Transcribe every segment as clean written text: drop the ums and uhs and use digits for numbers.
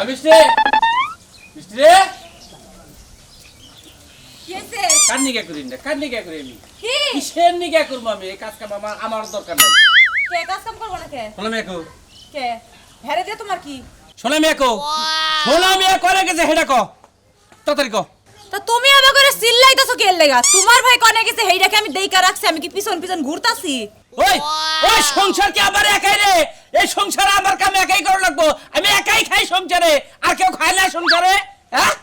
মিষ্টি মিষ্টি রে কিসে কান্নি কে করি না কান্নি কে করি আমি কি কিসের নি কে করব আমি এই কাজ কাম আমার দরকার নাই কে কাজ কাম করব না কে শোনা মেকো কে হেরে দে তোমার কি শোনা মেকো করে গেছে হেডা কো তাড়াতাড়ি কো তো তুমি আবার করে চিল্লাইতাছো কে লাগা তোমার ভাই কোনে গেছে হেইটাকে আমি দেইকা রাখছি আমি কি পিছন পিছন ঘুরতাছি ওই ওই সংসার কি আবার একাই রে এই সংসার আমার কাম একাই করা লাগবো আমি একাই খাই সংসারে আর কেউ খায় না সংসারে হ্যাঁ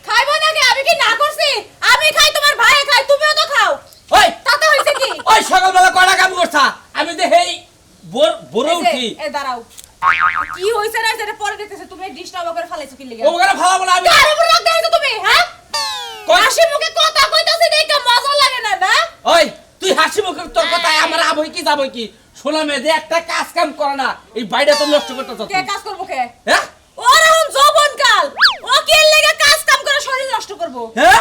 খাইবো না কে আমি কি না করছি আমি খাই তোমার ভাই খাই তুমিও তো খাও ওই তাতে হইছে কি ওই সকালবেলা কয়টা কাম করছা আমি তো হেই বড় উঠি এ দাঁড়াও কি হইছে না সেটা পরে দেখতেছে তুমি ডিস্টার্ব করে ফেলাইছো কি লাগা ও করে ভালো বলে আমি কার উপর রাখতে হইছো তুমি হ্যাঁ হাসি মুখে কথা কইতাছি দেখে মজা লাগে না না ওই তুই হাসি মুখে তোর কথায় আমার আবই কি যাবই কি শোনা মেয়েদের একটা কাজ কাম করে না এই বাইরে তো নষ্ট করতেছ কে কাজ করব কে হ্যাঁ ওর এখন যৌবন কাল ও কি লাগা কাজ কাম করে শরীর নষ্ট করব হ্যাঁ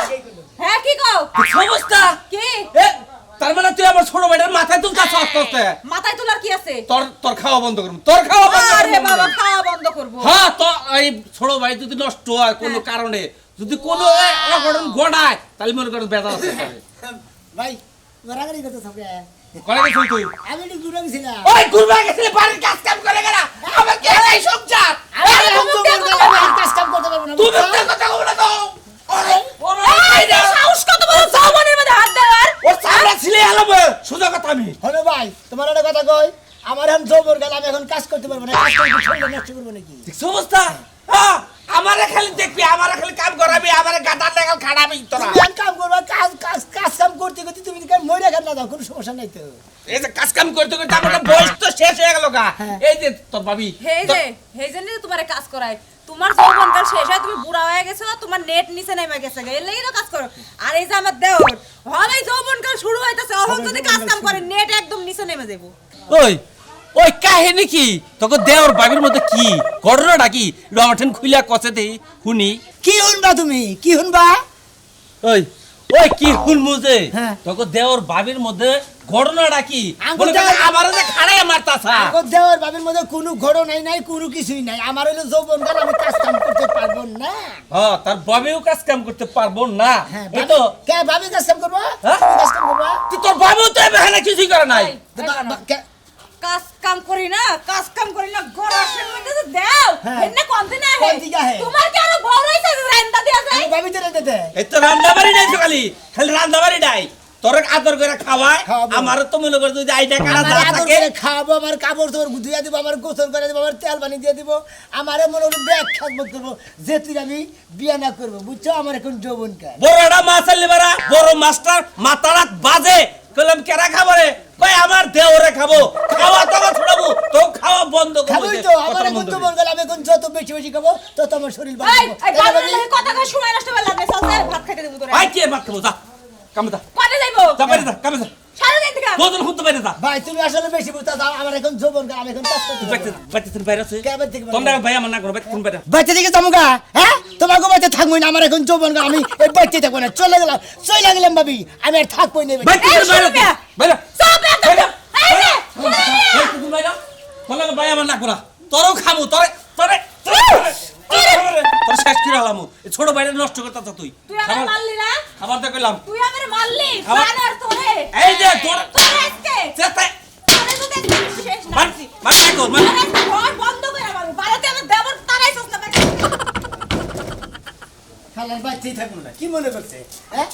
হ্যাঁ কি কও সমস্যা কি এ তার মানে তুই আমার ছোট ভাইটার মাথায় তুলতাছ আস্তে আস্তে মাথায় তোলার কি আছে তোর খাওয়া বন্ধ করব তোর খাওয়া বন্ধ করব আরে বাবা খাওয়া বন্ধ করব হ্যাঁ তো এই ছোট ভাই যদি নষ্ট হয় কোনো কারণে যদি কোনো অঘটন ঘটায় তাহলে মনে করো বেদা আছে ভাই রাগারি করতে থাকে করে গেছিস তুই আমি একটু ঘুরে গেছিলাম ওই ঘুরবা গেছিলি বাড়ির কাজ কাম করে গেলা আমার কি এই সংসার আমি কাজ কাম করতে পারবো না তুমি তো কথা বল না তো আরে এই যে সাহস কত বড় যৌবনের মধ্যে হাত দেওয়ার ও সামনে ছিলে আলাবে সুজা কথা আমি হলো ভাই তোমার একটা কথা কই আমার এখন জবর গেল আমি এখন কাজ করতে পারবো না কাজ করতে শরীর নষ্ট করবো নাকি ঠিক অবস্থা হ্যাঁ আমারে খালি দেখবি আমারে খালি কাম করাবি আমারে গাদার লাগাল খাড়াবি তোরা তুমি এখন কাম করবা কাজ কাজ কাজ কাম করতে করতে তুমি কাজ মরে গেল না দাও কোনো সমস্যা নাই তো এই যে কাজ কাম করতে করতে আমার বয়স তো শেষ হয়ে গেল গা এই যে তোর ভাবি হেই যে তোমারে কাজ করায় তোমার যৌবন কাল শেষ হয় তুমি বুড়া হয়ে গেছো তোমার নেট নিচে নেমে গেছে এর লাগি না কাজ করো আর এই যে আমার দেওর হবে যৌবন কাল শুরু হইতাছে এখন যদি কাজ কাম করে নেট একদম নিচে নেমে যাবো ওই ওই কাহিনী কি তোকে দেওর বাবির মধ্যে কি ঘটনাটা কি রমাঠেন খুইলা কষে দেই শুনি কি শুনবা তুমি কি শুনবা ওই ওই কি শুনমু যে হ্যাঁ। তোকে দেওর বাবির মধ্যে ঘটনাটা কি আঙ্গুল বলে দেওর- আমারে যে খাড়াই মারতাছা আগত দেওয়ার বাবির মধ্যে কোনো ঘটনাই নাই কোনো কিছুই নাই আমার হলো যৌবন কাল আমি কাজ কাম করতে পারবো না হ্যাঁ তার বাবিও কাজ কাম করতে পারবো না হ্যাঁ এই তো কে ভাবি কাজ কাম করবা হ্যাঁ? তুমি কাজ কাম করবা তুই তোর বাবিও তো এখানে কিছুই করে নাই কাজ কাম করি না গড়াশের মধ্যে তো দাও হ্যাঁ। এনে কোনতে না কোন দিকে হে? তোমার কি আরো বড় হইছে রান্দা দিয়া যায় ভাবি তো রেতে দে এই তো রান্দাবাড়ি নাই তো খালি রান্দাবাড়ি নাই তোর আদর করে খাওয়ায় খাওয়াবো। আমার তো মনে কর যদি আইটা কাটা আমার যা আদর থাকে করে খাওয়াবো আমার কাপড় চোপড় ধুইয়া দিব আমার গোসল করে দিব আমার তেল পানি দিয়ে দিব আমার মনে হলো ব্যাগ খাজমত করবো যে তুই আমি বিয়ে না করবো বুঝছো আমার এখন যৌবন কাল বড়টা মাছ আনলি বারা বড় মাছটার মাথারাত বাজে কইলাম কেরা খাবারে কই আমার দেওরে খাবো খাওয়া তো ছড়াবো তো খাওয়া বন্ধ করে খাবোই তো আমার এখন যৌবন কাল আমি এখন যত বেশি বেশি খাবো তত আমার শরীর ভালো এই এই বাবার লাগে কথা কই সময় নষ্ট করে লাভ নাই চল যা, ভাত খাইতে দেব তোরে আই কি মাছ খাবো যা কামে যা কোনে যাইবো যা বাইরে যা কামে যা সারা দিন থেকে দুজন খুঁজতে বাইরে যা ভাই তুমি আসলে বেশি বুঝতে দাও আমার এখন যৌবন কাল আমি এখন কাজ করতে বাইতে পারবো না। বাইতে তুমি বাইরে আছে কে বাইরে থেকে বাইরে? তোমরা ভাই আমার না করো বাইতে তুমি বাইরে বাচ্চা দিকে যামুগা হ্যাঁ তোমাকে বাচ্চা থাকবোই না আমার এখন যৌবন কাল আমি এই বাচ্চা থাকবো না চলে গেলাম ভাবি আমি আর থাকবোই না বাইতে এই, বাইরে শুনবে? বাইরে সব একটা বাইরে এই যে তুমি বাইরে বলে ভাই আমার না করা তোরও খামু তোরে তোরে তোর শেষ করে হলাম ছোট বাইরে নষ্ট করতে তুই তুই আমার মারলি না খাবার তো কইলাম তুই আমার মারলি আমার- বানার তোরে এই যে তোর তোর আজকে চেতে তোরে তো দেখছি শেষ না মার মার কি কর মার তোর আজকে ঘর বন্ধ করে আমার বাড়িতে আমার দেবর তারাইছস না খালার বাচ্চাই থাকবো না কি মনে করছে হ্যাঁ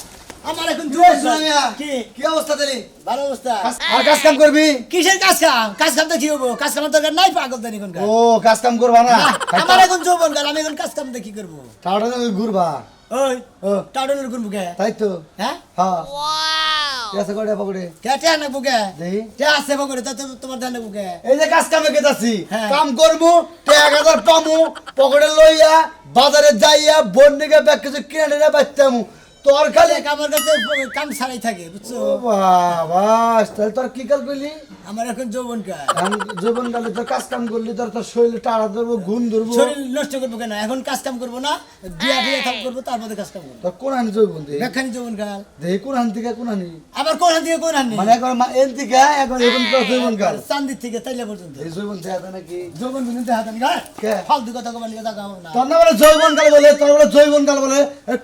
আমার এখন কি যৌবন অবস্থা কাল। মিয়া? কি কি অবস্থা তেরি ভালো অবস্থা আর কাজ কাম করবি কিসের কাজ কাম তো কি হবো কাজ কামের দরকার নাই পাগল দানি কোন কাজ ও কাজ কাম করবা না আমার এখন যৌবন কাল আমি এখন কাজ কাম কি করবো তাহলে তুমি ঘুরবা ওই ও টাউনের কোন বুকে তাই তো হ্যাঁ হ্যাঁ এসে করে পকড়ে কে না বুকে দেই কে আছে বকরে তো তোমার ধান বুকে এই যে কাজ কামে গেতাছি হ্যাঁ। কাম করবো 1000 পামু পকড়ে লইয়া বাজারে যাইয়া বন্ডিকে ব্যাগ কিছু কিনে নিয়ে বাচ্চামু তোর খালি আমার কাছে কাম ছাড়াই থাকে বুঝছো ও বাবা তাহলে তোর কি কাল কইলি আমার এখন যৌবনকাল। জীবনকালে তো কাজ কাম করলি তোর শরীরে টাড়া ধরবো, ঘুম ধরবো। শরীর নষ্ট করবো কেন? এখন কাজ কাম করবো না, বিয়া বিয়া কাম করবো, তারপরে কাজ কাম করবো। তোর কোন হানি যৌবন দে? দেখানি যৌবনকাল। দেখি কোন হানি থেকে কোন হানি? আবার কোন হান থেকে কোন হান নেই? মানে একবার এন থেকে এখন এখন তো যৌবনকাল। চান্দির থেকে তাইলে পর্যন্ত এই যৌবন দেখা নাকি? যৌবন কিন্তু দেখা দেন গা। কে? ফালতু কথা কবার নিয়ে দেখা হবে না। তোর না বলে যৌবনকাল বলে, তোর বলে যৌবনকাল বলে,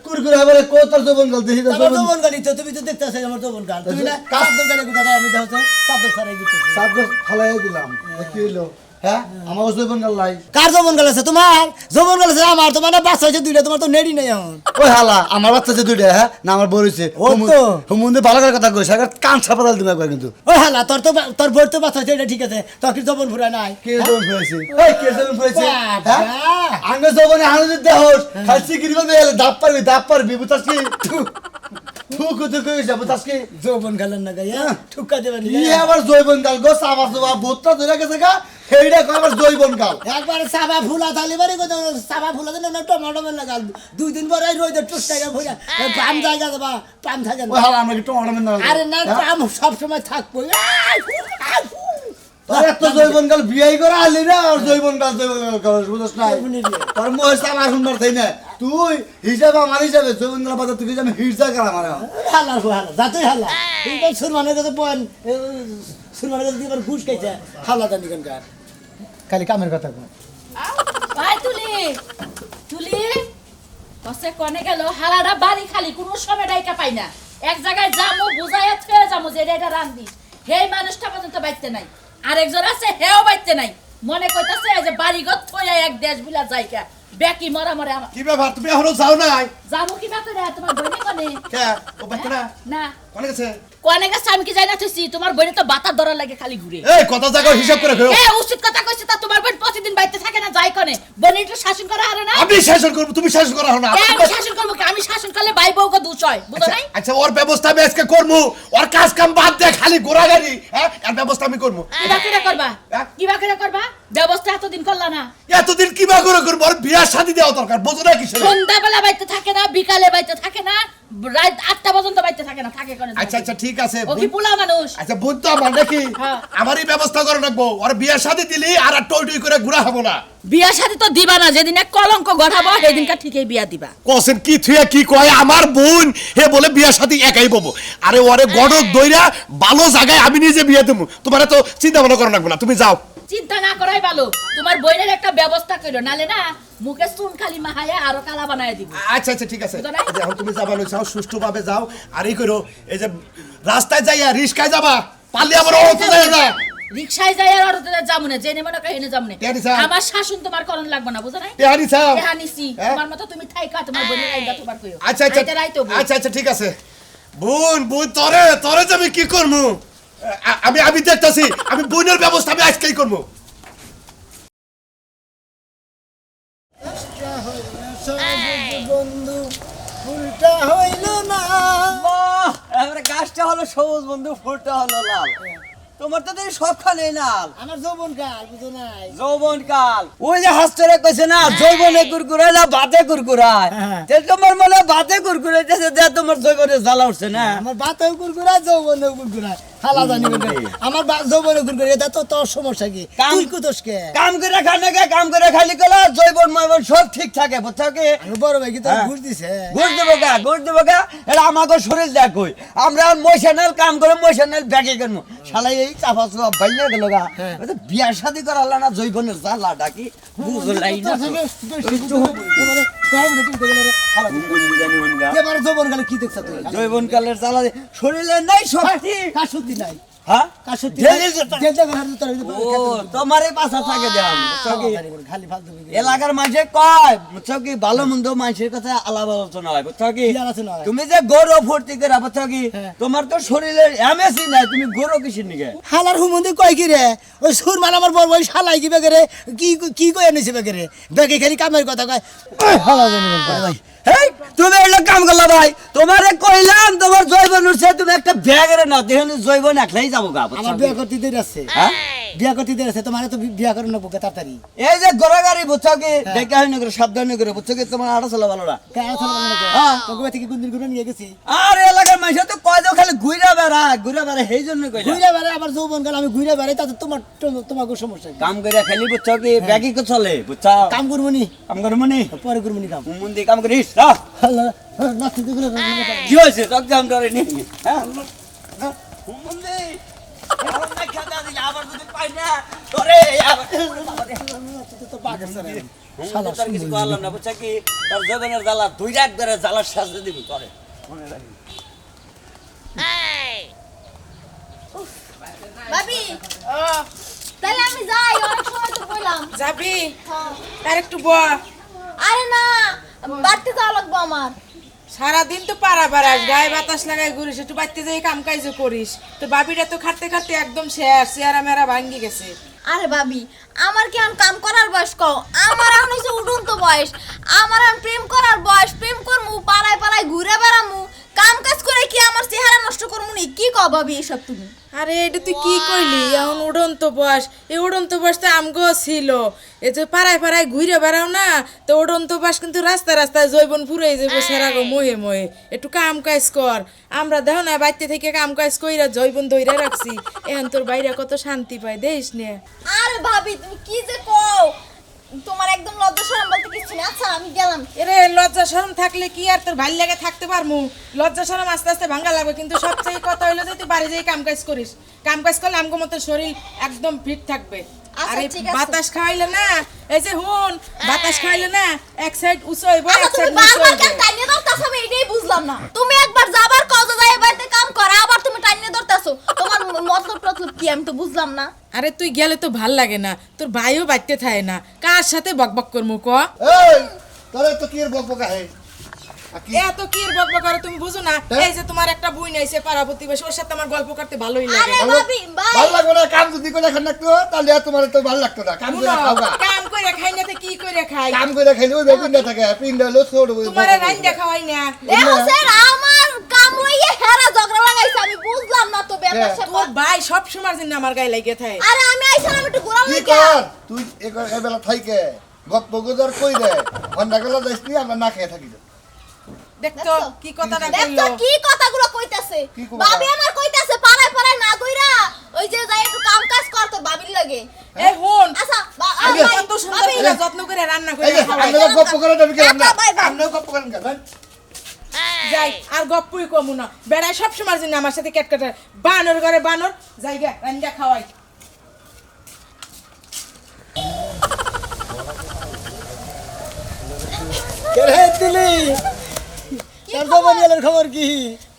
কুরকুরে বলে কো তোর যৌবনকাল দেখি তো আমার যৌবন। যৌবনকালই তো, তুমি তো দেখতেছো আমার যৌবনকাল। তুমি না চাদর গালে কথা আমি দেখছো চাদর সারাই দিতেছি। সাবগো ফালাই দিলাম। কি হইলো? হ্যাঁ আমার যৌবনকাল লাই। কার যৌবনকাল আছে? তোমার যৌবনকাল আছে। আমার তোমার না বাচ্চা হয়েছে দুইটা, তোমার তো নেড়ি নাই এখন। ওই হালা আমার বাচ্চা আছে দুইটা, হ্যাঁ না আমার বড় হইছে। ও তো। হুমুন্দে ভালো করে কথা কইছ, আগে কান ছাপাদাল দিমা কই কিন্তু। ওই হালা তোর তো তোর বই তো বাচ্চা হয়েছে, এটা ঠিক আছে, তোর কি যৌবন ফুরায় নাই? কে যৌবন ফুরাইছে? এই কে যৌবন ফুরাইছে? বাবা। হ্যাঁ আঙ্গে যৌবনে হানুদ দেহস খালসি গিরিবা বেলে দাপ পারবি বুতাস কি? থুকু থুকু কইছ বুতাস কি? যৌবনকালের না গাইয়া ঠুকা দেবেন। ই আবার যৌবনকাল গো সাবা সাবা ভূতটা ধরে গেছে গা, হেইডা কো আবার যৌবনকাল। একবার সাবা ফুলা তালি বাড়ি কত সাবা ফুলা দেন না টমেটো মেলা গাল। দুই দিন পরে রইতে টুসটাইয়া ফুলা পাম জায়গা দেবা, পাম থাকে ওই না। হালা আমরা কি টমাটো মেন না? আরে না, পাম সব সময় থাকবো। তোর এত যৌবনকাল বিয়াই করে আলি না, আর যৌবনকাল করস বুঝছ না? তোর মোহ সাবা সুন্দর তাই না? তুই হিসাব আমার হিসাবে যৌবনকাল বাজার তুই আমি হিরজা করা মারা। হালা হালা যাতে হালা এই সুরমানের কাছে বল, সুরমানের কাছে দিবার ঘুষ খাইছে হালা জানি কেনকার খালি কামের কথা কয়। ভাই তুলি তুলি কসে কোনে গেল হালাডা বাড়ি খালি কোনো সময় ডাইকা পাই না। এক জায়গায় যামু বুঝাইয়া থয়ে যামু যে এটা রান্দি, হেই মানুষটা পর্যন্ত বাইতে নাই। আরেকজন আছে হেও বাইতে নাই, মনে কইতাছে যে বাড়ি ঘর থইয়া এক দেশ বিলা জায়গা বেকি মরা মরে আমার। কি ব্যাপার তুমি এখনো যাও নাই? যামু কি বাতো রে তোমার বইনে কোনে? কে ও বাইতে না না কোনে গেছে? কোনে গেছে আমি কি জানি না থইছি, তোমার বইনে তো বাতা ধরা লাগে খালি ঘুরে। এই কত জায়গা হিসাব করে কইও। এ উচিত কথা কইছে তা তোমার বোন প্রতিদিন বাইতে থাকে না যায় কোনে? বইনে একটু শাসন করা হারে না? আমি শাসন করব, তুমি শাসন করা হো না। এ, আমি শাসন করবো কি? আমি শাসন করলে ভাই বউকে দুষ হয়, বুঝো নাই? আচ্ছা ওর ব্যবস্থা আমি আজকে করবো, ওর কাজ কাম বাদ দে খালি গোড়াগাড়ি, হ্যাঁ এর ব্যবস্থা আমি করবো। কিবা করে করবা? হ্যাঁ? কিবা করে করবা? ব্যবস্থা এতদিন করলা না। এতদিন কিবা করে করবো, ওর বিয়ার শাদী দেওয়া দরকার, বোঝো না কিসের? সন্ধ্যাবেলা বাইতে থাকে না, বিকালে বাইতে থাকে না, রাত 8টা পর্যন্ত বাইতে থাকে না, থাকে কোনে? আচ্ছা আচ্ছা ঠিক আছে। ও কি পোলা মানুষ? আচ্ছা বোন তো আমার নাকি হ্যাঁ। আমারই ব্যবস্থা করে রাখবো, ওর বিয়ার শাদী দিলি আর টই টই করে ঘুরা হবো না। বিয়ার সাথে তো দিবা না, যেদিন এক কলঙ্ক গঠাবো সেদিনকা ঠিকই বিয়া দিবা। কোসেন কি থুয়া কি কয় আমার বোন হে বলে বিয়ার সাথে একাই বলবো, আরে ওরে গড়ক দইরা ভালো জায়গায় আমি নিজে বিয়ে দেবো, তোমার তো চিন্তা ভাবনা করা লাগবে না, তুমি যাও। চিন্তা না করাই ভালো, তোমার বইনের একটা ব্যবস্থা করো, নালে না মুখে চুন খালি মাহায়া আরো কালা বানায় দিব। আচ্ছা আচ্ছা ঠিক আছে, বুঝো না? এই যে এখন তুমি যাবা লই যাও, সুষ্ঠুভাবে যাও। আর এই করো, এই যে রাস্তায় যাইয়া রিস্কায় যাবা, পারলে আমার অটো যায় না। রিকশায় যাই আর অটোতে যাবো না, জেনে মনে করে হেনে যাবো না। টেহানি চাও? আমার শাসন তোমার করণ লাগবে না, বুঝো নাই? টেহানি চাও? টেহানিছি, হ্যাঁ? তোমার মতো তুমি থাইকা, তোমার বোনের আইগা তোমার কইও। আচ্ছা আচ্ছা আইতে রাইতো বল। আচ্ছা আচ্ছা ঠিক আছে। বোন বোন তরে তরে যে আমি কি করবো, আমি আমি দেখতাছি, আমি বোনের ব্যবস্থা আমি আজকেই করবো। বন্ধু ফুলটা হইল না। বাহ, এবারে গাছটা হলো সবুজ বন্ধু, ফুলটা হলো লাল। তোমার তো দেখি সবখানে লাল। আমার যৌবনকাল বুঝো নাই। যৌবন কাল ওই যে হাস্টারে কইছে না যৌবনে কুরকুরায় না বাতে কুরকুরায়, হ্যাঁ। তে তোমার মনে বাতে কুরকুরাইতেছে, যে তোমার যৌবনে জ্বালা উঠছে না। আমার বাতেও কুরকুরায়, যৌবনেও কুরকুরায়, হালা জানি কোনটা। আমার যৌবনে কুরকুরায়, এটা তো তোর সমস্যা কি? কাম- তুই কুতোস কে? কাম করে খানে গে, কাম করে খালি গেলে জৈবন ময়বন সব ঠিক থাকে, বুঝছো কি? আমি বড় ভাই কি তোর হ্যাঁ। ঘুষ দিছে? ঘুষ দেবো গা, ঘুষ দেবো গা, এটা আমাকে শরীর দেখই। আমরা মশানাল কাম করে মশানাল ব্যাগে করবো, শালাই এই চাপা চুপা বাইরে গেল গা। হ্যাঁ। বিয়ার শাদী করাল না জৈবনের জ্বালা ডাকি বুঝলাই না। তোর সঙ্গে এবারে কম দেখি কইলে রে, হালা দিছে। এবারে যৌবনকালে কি দেখছ তুই? জৈবন কালের জ্বালা শরীরে নাই শক্তি। কার শক্তি নাই? হ্যাঁ কার শক্তি যে- নাই? যে- যে- যে জায়গা হাতে তোর ও তোমারই পাশা থাকে দেন, বুঝছো কি? খালি ফালতু বিগড়ে। এলাকার মানুষে কয়, বুঝছো কি, ভালো মন্দ মানুষের কথা আলাপ আলোচনা হয়, বুঝছো কি? কি আলোচনা হয়? তুমি যে গৌরব ফুর্তি করে, বুঝছো কি, হ্যাঁ। তোমার তো শরীরের এমএসি নাই, তুমি গৌরব কিসের নিকে? হালার হুমন্দি কয় কি রে? ওই সুরমান আমার বড় ভাই শালাই কি বেগে রে? কি কি কই আনিছে বেগে রে? বেগে খালি কামের কথা কয়। ওই হালা জানি বড় ভাই। হেই, তুমি এগুলো কাম করলা ভাই, তোমারে কইলাম তোমার জৈবন উঠছে, তুমি একটা ব্যাগ রে না দেখেন জৈবন একলাই যাবো গা, বুঝছো আমার কি? বিয়ে করতে দেরি আছে। হ্যাঁ? বিয়া করতে দিয়েছে তোমার তো বিয়া করে না বুকে তাড়াতাড়ি এই যে গড়াগাড়ি বুঝছো কি দেখে হয়নি করে সাবধান করে বুঝছো কি তোমার আড়া চলা ভালো না কেন চলো তোকে থেকে কোন দিন ঘুরে নিয়ে গেছি আর এলাকার মানুষ তো কয় যে খালি ঘুরে বেড়া সেই জন্য কই ঘুরে বেড়ে আবার যৌবন কাল আমি ঘুরে বেড়াই তাতে তোমাকে সমস্যা কি? কাম করে খালি বুঝছো কি ব্যাগই কো চলে বুঝছো কাম করবো নি কাম করবো নি পরে করবো নি কাম মন্দির কাম করিস নাচতে দিগুলো কি হয়েছে তোর কাম করে নি হ্যাঁ মন্দির আবার যদি পাই না তোরে তো বাগের সারা শালা কিছু করলাম না বুঝছো কি তোর জগনের জ্বালা দুই রাত ধরে জ্বালার সাজতে দিবি তোরে মনে রাখি ভাবি তাহলে আমি যাই অনেক সময় তো বললাম যাবি হ্যাঁ। আর একটু বল আরে না বাড়তে যাওয়া লাগবো আমার সারাদিন তো পাড়া বেড়াস গায়ে বাতাস লাগাই ঘুরিস একটু বাড়তে যাই কাম কাজও করিস তো বাবিটা তো খাটতে খাটতে একদম শেষ চেহারা মেরা ভাঙ্গি গেছে আরে ভাবি আমার কি এখন কাম করার বয়স কও আমার এখন হইছে উঠুন্ত বয়স আমার এখন প্রেম করার বয়স প্রেম করমু পাড়ায় পাড়ায় ঘুরে বেড়ামু কাম কাজ করে কি আমার চেহারা নষ্ট করমু নি কি কও ভাবি এসব তুমি আরে এটা তুই কি কইলি এখন উড়ন্ত বয়স এই উড়ন্ত বয়স তো আমগো ছিল এই যে পাড়ায় পাড়ায় ঘুরে বেড়াও না তো উড়ন্ত বয়স কিন্তু রাস্তায় রাস্তায় জৈবন ফুরাই যাবো সেরাগো মহে মহে একটু কাম কাজ কর আমরা দেখো না বাড়িতে থেকে কাম কাজ কইরা জৈবন ধইরা রাখছি এখন তোর বাইরে কত শান্তি পায় দেখিস নে আরে ভাবি তুমি কি যে কও তোমার একদম লজ্জা শরম বলতে কিছু নেই আচ্ছা আমি গেলাম এরে লজ্জা শরম থাকলে কি আর তোর ভাল লাগে থাকতে পারমু লজ্জা শরম আস্তে আস্তে ভাঙা লাগবে কিন্তু সবচেয়ে কথা হইলো যে তুই বাড়ি যাই কাম কাজ করিস কাম কাজ করলে আমগো মতো শরীর একদম ফিট থাকবে আচ্ছা, আর এই ঠিক আছে। বাতাস খাইলে না এই যে হুন বাতাস খাইলে না এক সাইড উঁচু হইব আচ্ছা এক তুমি সাইড নিচু বারবার হইব কেন টাইনে ধরতাছো আমি এটাই বুঝলাম না তুমি একবার যাবার কজ যায় বাড়িতে কাম করা আবার তুমি টাইনে ধরতাছো তোমার মতলব কি আমি তো বুঝলাম না আরে তুই গেলে তো ভাল লাগে না তোর ভাইও বাড়তে থাকে না কার সাথে বকবক করমু ক এই তোরে তো কি এর বকবকা হে এত কি এর বকবক করে তুমি বুঝো না এই যে তোমার একটা বই নাইছে পাড়া প্রতিবেশী ওর সাথে আমার গল্প করতে ভালোই লাগে আরে ভাবি ভাই ভালো লাগবে না কাম যদি করে খান রাখতো তাহলে আর তোমার তো ভালো লাগতো না কাম করে খাওয়া কাম করে খাই না তো কি করে খাই কাম করে খাইলে ওই বেগুন না থাকে পিন্ডা হলো ছোট তোমার রাইন্দা খাওয়াই না দেখো স্যার আমার কাম লইয়ে হেরা ঝগড়া লাগাইছে আমি বুঝলাম না তো ব্যাপার তোর স্যাপার ভাই সব সময় জন্য আমার গায়ে লাগে থাকে আরে আমি আইছিলাম একটু ঘোরা কি লইকা কর তুই এবেলা থাইকে গপ্প গুজর কই দে ঘন্টা গেলা যাইছি আমরা না খেয়ে থাকি দেখতো কি কথাটা দেখছো বললো কি কথাগুলো কইতাছে কি কথা? ভাবি আমার কইতাছে পাড়ায় পাড়ায় না কইরা ওই যে যাই একটু কাম কাজ কর তোর ভাবির লাগে এই হুন আচ্ছা আমি কত সুন্দর করে যত্ন করে রান্না করে এই যে খাওয়াই আমরা গপ্প করে দেব কি আমরা বাই, বাই। আমরা গপ্প করেন কেন যাই আর গপ্পই কমু না বেড়ায় সব সময় জন্য আমার সাথে কেটকাটা বানর ঘরে বানর জায়গা রান্না খাওয়াই রে দিলি তোর যৌবন কালের খবর কি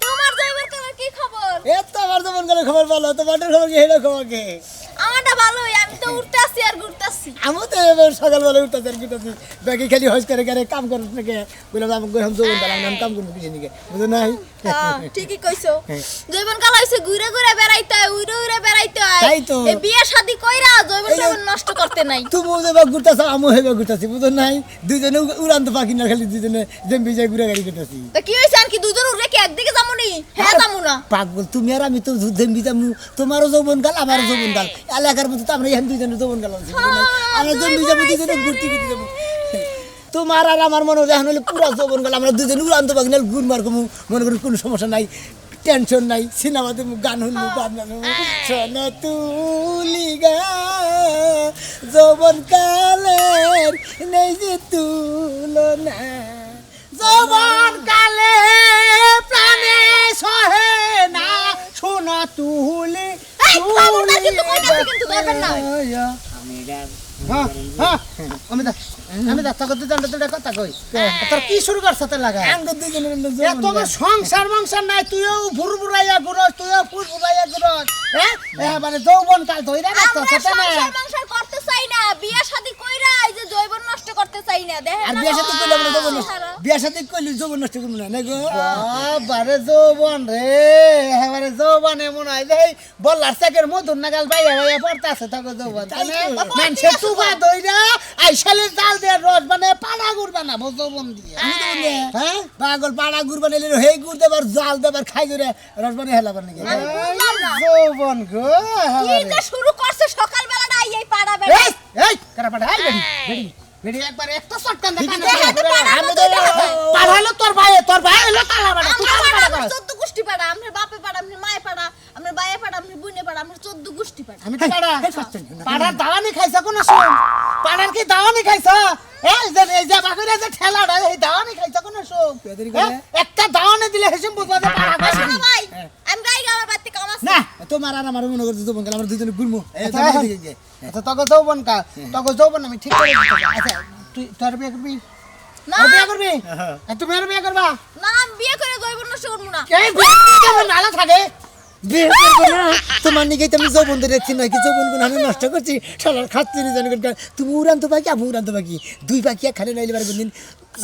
তোমার যাইবার তোমার কি খবর এ তো আমার যৌবন কালের খবর বলো তোমার খবর কি হেডা খবর কি আমারটা ভালোই আমি তো উঠতাছি আর ঘুরতাছি আমি তো এবার সকালবেলা উঠতেছি আর উঠতেছি ব্যাগে খালি হজ করে গেলে কাম করে থেকে বললাম আমি এখন যৌবন কাল আমি কাম করবো কিছু নিকে বুঝো নাই ঠিকই কইছো জৈবন কাল হইছে ঘুরে ঘুরে বেড়াইতে হয় উড়ে উড়ে বেড়াইতে হয় তাই তো। এই বিয়ে শাদি কইরা জৈবন জৈবন নষ্ট করতে নাই তুমি যেবা ঘুরতেছ আমি হেবা ঘুরতেছি বুঝো নাই দুইজনে উড়ান্ত পাখি না খালি দুইজনে জেম্বি যাই ঘুরে গাড়ি করতেছি তা কি হইছে আর কি দুজন উড়ে কি একদিকে যামুনি হ্যাঁ যামু না পাগল তুমি আর আমি তো জেম্বি যাবো তোমারও যৌবন কাল আমারও যৌবন কাল এলাকার মধ্যে তো আমরা এখানে দুইজনের যৌবন কাল আছে বুঝো নাই? আমরা জেম্বি যাবো দুইজনে ঘুরতে ঘুরতে যাবো তোমার আর আমার মনে হয় এখন হলে পুরা যৌবন কাল আমরা দুজনে উড়ান্ত পাখি না ঘুর মার কমু মনে করি কোনো সমস্যা নাই টেনশন নাই সিনেমাতে গান শুনবো গান শোনো তুলি গা যৌবন কালের নেই যে তুলনা যৌবন কালে প্রাণে সহে না শোনো তুলি এই, খবরদার কিন্তু কইতাছি কিন্তু ধরবেন না। আমি দা তোকে দুটা কথা কই তোর কি শুরু করছ তে লাগা তোমার সংসার মংসার নাই তুইও ভুরভুরাইয়া ঘুরস তুইও ফুরফুরাইয়া ঘুরস হ্যাঁ মানে যৌবন কাল ধইরা রাখছ আমরা সেটা না সংসার সংসার করতে চাই না বিয়ে শাদি কইরা এই যে জৈবন নষ্ট করতে চাই না দেখেন আর না বিয়া সাথে কইলে আমরা যৌবন নষ্ট চেহারা। বিয়া সাথে কইলে যৌবন নষ্ট করব না গো বারে যৌবন রে এবারে যৌবন এমন হয় যে বল্লার চাকের মধুর নাগাল বাইয়া বাইয়া পড়তাছে তখন যৌবন মানুষের তুবা দইরা আইসালে জাল দিয়ে রস মানে পাড়া গুড় বানাবো যৌবন দিয়ে হ্যাঁ পাগল পাড়া গুড় বানাইলে হে গুড় দেবার জাল দেবার খাই করে রস বানিয়ে হেলাবার নাকি আমি বুঝলাম না। যৌবন গো কি যে শুরু করছে সকাল পাড়া এই বেড়ি বেড়ি বেড়ি একবার একটা শটকান দেখা না আমি তো পাড়ালো তোর ভাই হলো কালা পাড়া তুই কালা পাড়া কর 14 গোষ্ঠী পাড়া আমার বাপে পাড়া আমার মায়ে পাড়া আমার বাইয়ে পাড়া আমার বুনে পাড়া আমার 14 গোষ্ঠী পাড়া আমি তো পাড়ার দাওয়ানি খাইছা কোন শোন পাড়ার কি দাওয়ানি খাইছা এই যে বাকরে যে ঠেলাটা এই দাওয়ানি খাইছা কোন শোন একটা দাওয়ানি দিলে হেসম বুঝবা যে পাড়া খাইছি ভাই আমি গাই আমার বাড়িতে কাম আছে না তোমার আর আমার মনে করতে যৌবন কাল আমরা দুইজনে গুলমু আচ্ছা তোকে যৌবন কাল তোকে যৌবন আমি ঠিক করে দিতে আচ্ছা তুই তোর বিয়ে করবি না বিয়ে করবি তুমি আর বিয়ে করবা না আমি বিয়ে করে জৈব নষ্ট করব না এই বিয়ে কেমন নালা থাকে বিয়ে করবো না তোমার নিকে তুমি যৌবন ধরে রাখছি না কি যৌবন গুণ আমি নষ্ট করছি শালার খাচ্ছি না জানি তুমি উড়ান্ত পাখি আমি উড়ান্ত পাখি দুই পাখি একখানে নাইলে পারবেন দিন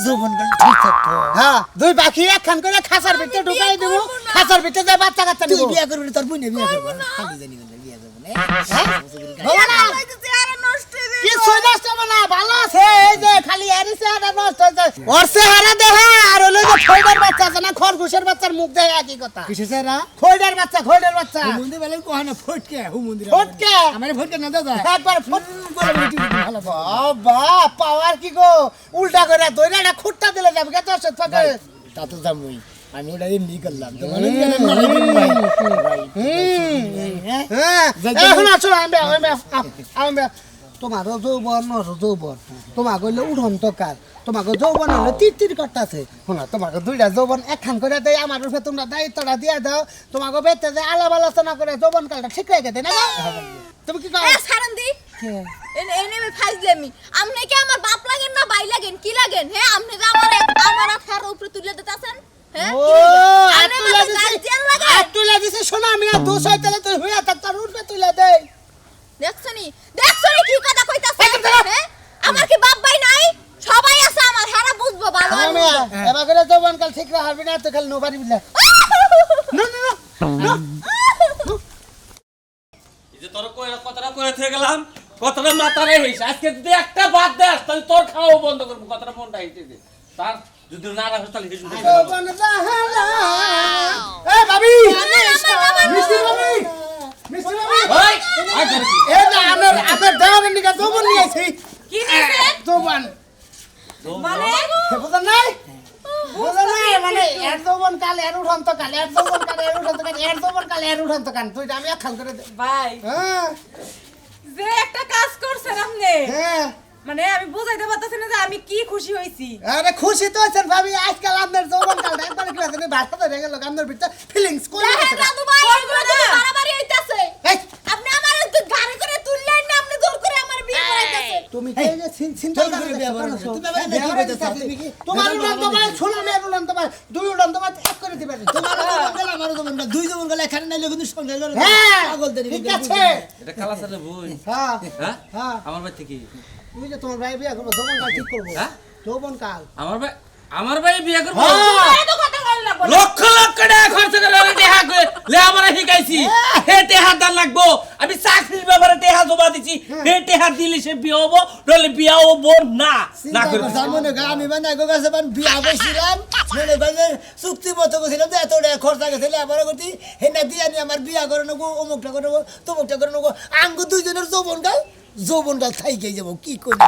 যৌবন গান ঠিক থাকতো হ্যাঁ দুই পাখি একখান করে খাঁচার ভিতরে ঢুকাই দেবো খাঁচার ভিতরে যায় বাচ্চা কাচ্চা তুই বিয়ে করবি তোর বুনে বিয়ে করবো খালি জানি বিয়ে করবো না চেহারা নষ্ট হয়ে কি নষ্ট হবে না ভালো আছে এই যে খালি এর চেহারা নষ্ট হয়েছে ওর চেহারা দেখা আর হলো যে খৈডার বাচ্চা আছে না খরগোশের বাচ্চার মুখ দেখে একই কথা কিসের চেহারা খৈডার বাচ্চা হুমুন্দি বলেন কোহানা ফটকে হুমুন্দি ফটকে আমার ফটকে না দাদা একবার ফট করে মিটি ভালো বাবা পাওয়ার কি গো উল্টা করে দইরাটা খুঁটটা দিলে যাবে কত সত পাবে তা তো জামুই আমি ওটা এমনি করলাম তো মানে হ্যাঁ এখন আসো আমি তোমারও যৌবন যৌবন তোমাকে হইলে উঠন্ত কাল তোমাকে যৌবন হলে তির করতেছে শোনা তোমাকে দুইটা যৌবন একখান করে দেয় আমার রূপে তোমরা দায়িত্বটা দিয়ে দাও তোমাকে বেতে যে আলাপ আলোচনা করে যৌবন কালটা ঠিক রেখে দেয় না তুমি কি এ সারন্দি এনে আমি ফাইজলামি আমনে কি আমার বাপ লাগেন না ভাই লাগেন কি লাগেন হ্যাঁ আমনে যে আমার আঠার উপরে তুলে দিতেছেন হ্যাঁ ও তুলে দিছে শোনা আমি আর দোষ হইতে তুই হইয়া তার উঠবে তুলে দেই দেখছনি কি কথা কইতাছেন হ্যাঁ আমার কি বাপ ভাই নাই সবাই আছে আমার হারা বুঝবো ভালো আমি এবার করে যৌবন কাল ঠিক রাখবি না তো খালি নোবারি বিলা না এই যে তোর কথাটা করে থেকে গেলাম কথাটা মাথায় হইছে আজকে যদি একটা বাদ দেস তাহলে তোর খাওয়া বন্ধ করবো কথাটা মনটা হিটে দে তার যদি না রাখিস তাহলে হিসু যৌবন জাহালা এ ভাবি মিষ্টি ভাবি ওই আই ধরে কি এ না আমার দেওয়ার নিকা যৌবন নিয়ে আইছি কি নিছে যৌবন মানে বুঝা নাই মানে এর যৌবন কাল এর উঠন্ত কাল এর যৌবন কাল এর উঠন্ত কাল এর যৌবন কাল এর উঠন্ত কাল তুই আমি একখান করে দে ভাই হ্যাঁ যে একটা কাজ করছেন আপনি হ্যাঁ মানে আমি বুঝাইতে পারতেছি না যে আমি কি খুশি হইছি আরে খুশি তো আছেন ভাবি আজকাল আপনার যৌবন কালটা একবার কি আছে ভাষা তো রেগে লোক আপনার ভিতর ফিলিংস কোন দেখেন দাদু ভাই এগুলো তো বাড়াবাড়ি হইতাছে এই আপনি আমার তো গাড়ি করে তুললেন না আপনি জোর করে আমার বিয়ে করাইতাছেন তুমি কি যে চিন্তা করে বিয়ে করছো তুমি আবার বিয়ে করতে চাও তোমার উড়ান তো ভাই শোনো আমি উড়ান তো ভাই দুই উড়ান তো ভাই এক করে দিবেন তোমার যৌবন কাল আমার যৌবন কাল দুই যৌবন কাল এখানে নাইলে কিন্তু সংসার করে পাগল দেরি ঠিক আছে এটা খালা সাথে বই হ্যাঁ হ্যাঁ হ্যাঁ আমার ভাই থেকে তুমি যে তোমার ভাই বিয়ে করবো যৌবন কাল ঠিক করবো হ্যাঁ? যৌবন কাল আমার ভাই বিয়ে করবো এত কথা বল না লক্ষ লক্ষ টাকা খরচ করে টেহা লে আমার শিখাইছি হে টেহা দান লাগবো আমি চাকরির ব্যাপারে টেহা জমা দিছি হে টেহা দিলে সে বিয়ে হবো নইলে বিয়ে হবো না করে মনে কর আমি মানে এক কাছে বিয়া বসছিলাম মনে করেন চুক্তি মতো করছিলাম যে এত টাকা খরচা গেছিল আবার করতি হেনা দিয়ে আমি আমার বিয়া করে নেবো অমুকটা করে নেবো তমুকটা করে নেবো আঙ্গু দুইজনের যৌবন কাল থাইকে যাবো কি করি